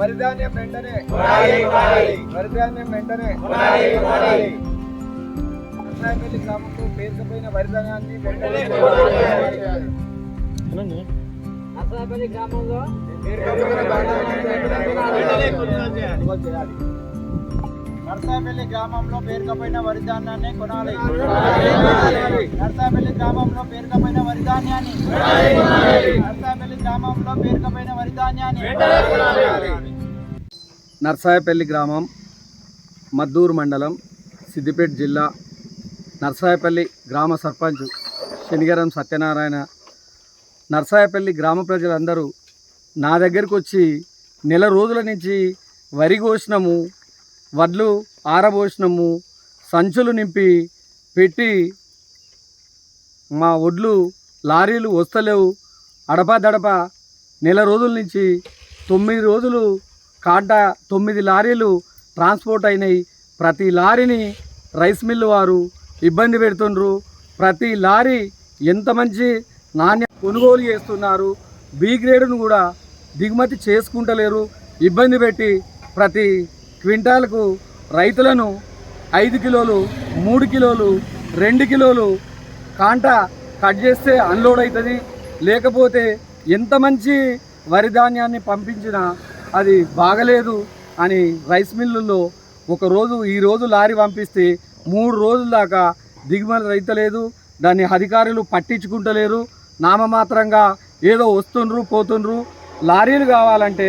వరిధాన్యం వెంటనే వరిధాన్యం వెంటనే నర్సాయపల్లి గ్రామంలో పేరుకుపోయిన వరిధాన్యాన్ని వెంటనే నర్సాయపల్లి గ్రామంలో నర్సాయపల్లి గ్రామంలో పేరుకుపోయిన వరిధాన్యాన్ని కొనాలి. నర్సాయపల్లి గ్రామంలో పేరుకుపోయిన వరిధాన్యాన్ని నర్సాయపల్లి గ్రామంలో పేరుకుపోయిన వరిధాన్యాన్ని నర్సాయపల్లి గ్రామం మద్దూరు మండలం సిద్దిపేట జిల్లా నర్సాయపల్లి గ్రామ సర్పంచ్ శనిగరం సత్యనారాయణ. నర్సాయపల్లి గ్రామ ప్రజలందరూ నా దగ్గరికి వచ్చి నెల రోజుల నుంచి వరి కోసినాము, వడ్లు ఆరబోసినాము, సంచులు నింపి పెట్టి మా వడ్లు లారీలు వస్తలేవు, అడపదడప నెల రోజుల నుంచి 9 రోజులు కాంటా 9 లారీలు ట్రాన్స్పోర్ట్ అయినాయి. ప్రతి లారీని రైస్ మిల్లు వారు ఇబ్బంది పెడుతుండ్రు. ప్రతి లారీ ఎంత మంచి నాణ్యత కొనుగోలు చేస్తున్నారు, బి గ్రేడ్ను కూడా దిగుమతి చేసుకుంటలేరు. ఇబ్బంది పెట్టి ప్రతి క్వింటాల్కు రైతులను 5 కిలోలు, 3 కిలోలు, 2 కిలోలు కాంటా కట్ చేస్తే అన్లోడ్ అవుతుంది. లేకపోతే ఎంత మంచి వరి ధాన్యాన్ని పంపించినా అది బాగలేదు అని రైస్ మిల్లుల్లో ఈరోజు లారీ పంపిస్తే 3 రోజుల దాకా దిగుమతి రైతలేదు. దాన్ని అధికారులు పట్టించుకుంటలేరు. నామమాత్రంగా ఏదో వస్తుండ్రు పోతుండ్రు. లారీలు కావాలంటే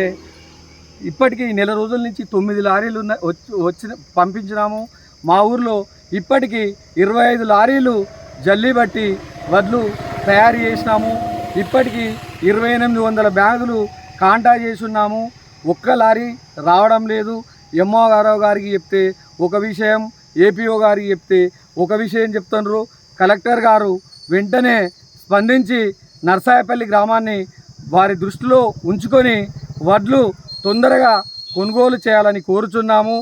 ఇప్పటికీ నెల రోజుల నుంచి 9 లారీలు వచ్చి పంపించినాము. మా ఊర్లో ఇప్పటికీ 25 లారీలు జల్లీ బట్టి వడ్లు తయారు చేసినాము. ఇప్పటికీ 2800 బ్యాగులు కాంటా చేసున్నాము. ఒక్క లారీ రావడం లేదు. ఎంఓ గారికి చెప్తే ఒక విషయం, ఏపీఓ గారికి చెప్తే ఒక విషయం చెప్తున్నారు. కలెక్టర్ గారు వెంటనే స్పందించి నర్సాయపల్లి గ్రామాన్ని వారి దృష్టిలో ఉంచుకొని వడ్లు తొందరగా కొనుగోలు చేయాలని కోరుచున్నాము.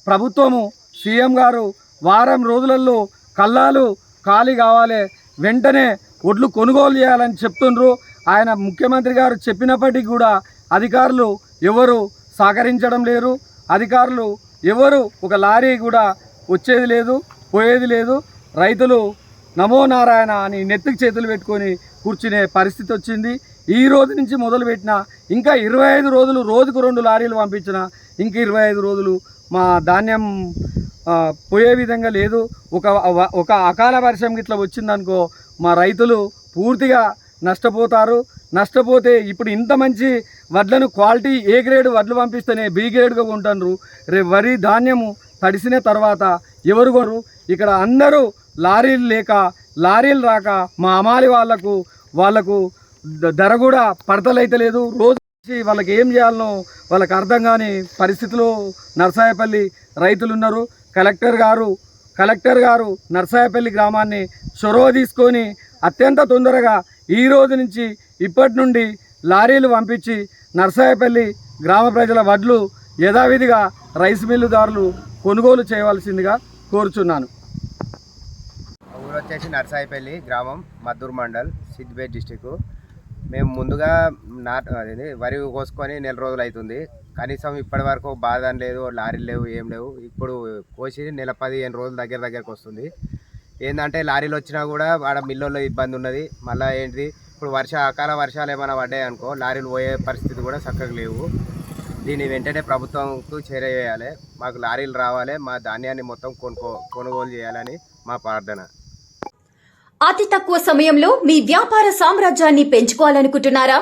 ప్రభుత్వము సీఎం గారు వారం రోజులలో కల్లాలు ఖాళీ కావాలి, వెంటనే వడ్లు కొనుగోలు చేయాలని చెప్తుండ్రు. ఆయన ముఖ్యమంత్రి గారు చెప్పినప్పటికీ కూడా అధికారులు ఎవరు సహకరించడం లేరు. అధికారులు ఎవరు ఒక లారీ కూడా వచ్చేది లేదు, పోయేది లేదు. రైతులు నమో నారాయణ అని నెత్తికి చేతులు పెట్టుకొని కూర్చునే పరిస్థితి వచ్చింది. ఈ రోజు నుంచి మొదలుపెట్టిన ఇంకా 25 రోజులు, రోజుకు 2 లారీలు పంపించిన ఇంక 25 రోజులు మా ధాన్యం పోయే విధంగా లేదు. ఒక అకాల వర్షం ఇట్లా వచ్చిందనుకో మా రైతులు పూర్తిగా నష్టపోతారు. నష్టపోతే ఇప్పుడు ఇంత మంచి వడ్లను క్వాలిటీ ఏ గ్రేడ్ వడ్లు పంపిస్తేనే బి గ్రేడ్గా కొంటారు. రేపు వరి ధాన్యము తడిసిన తర్వాత ఎవరు కొనరు. ఇక్కడ అందరూ లారీలు లేక, లారీలు రాక మా అమాలి వాళ్ళకు ధర కూడా పడతలైతే లేదు. రోజు వాళ్ళకి ఏం చేయాలనో వాళ్ళకి అర్థం కాని పరిస్థితిలో నర్సాయపల్లి రైతులు ఉన్నారు. కలెక్టర్ గారు నర్సాయపల్లి గ్రామాన్ని చొరవ తీసుకొని అత్యంత తొందరగా ఈ రోజు నుంచి ఇప్పటి నుండి లారీలు పంపించి నర్సాయపల్లి గ్రామ ప్రజల వడ్లు యథావిధిగా రైస్ మిల్లుదారులు కొనుగోలు చేయవలసిందిగా కోరుచున్నాను. ఊరు వచ్చేసి నర్సాయపల్లి గ్రామం, మద్దూరు మండల్, సిద్దిపేట డిస్టిక్. మేము ముందుగా వరి కోసుకొని నెల రోజులు అవుతుంది. కనీసం ఇప్పటి వరకు బాధ లేదు, లారీలు లేవు, ఏం లేవు. ఇప్పుడు కోసి నెల 15 రోజులు దగ్గరకు వస్తుంది. ఏంటంటే లారీలు వచ్చినా కూడా ఆడ మిల్లుల్లో ఇబ్బంది ఉన్నది. మళ్ళీ ఏంటిది ఇప్పుడు అకాల వర్షాలు ఏమైనా పడ్డాయి అనుకో లారీలు పోయే పరిస్థితి కూడా చక్కగా లేవు. దీన్ని వెంటనే ప్రభుత్వంకు చేరవేయాలి. మాకు లారీలు రావాలి, మా ధాన్యాన్ని మొత్తం కొనుగోలు చేయాలని మా ప్రార్థన. అతి తక్కువ సమయంలో మీ వ్యాపార సామ్రాజ్యాన్ని పెంచుకోవాలనుకుంటున్నారా?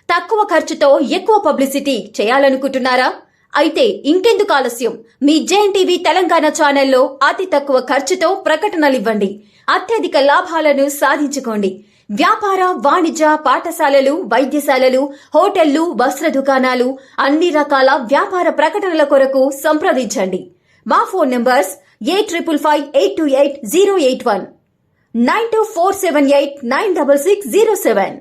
తక్కువ ఖర్చుతో ఎక్కువ పబ్లిసిటీ చేయాలనుకుంటున్నారా? అయితే ఇంకెందుకు ఆలస్యం? మీ జేఎన్టీవీ తెలంగాణ ఛానల్లో అతి తక్కువ ఖర్చుతో ప్రకటనలివ్వండి. అత్యధిక లాభాలను సాధించుకోండి. వ్యాపార, వాణిజ్య, పాఠశాలలు, వైద్యశాలలు, హోటళ్లు, వస్త్ర దుకాణాలు, అన్ని రకాల వ్యాపార ప్రకటనల కొరకు సంప్రదించండి. మా ఫోన్ నంబర్స్ 8558288081, 9247896607.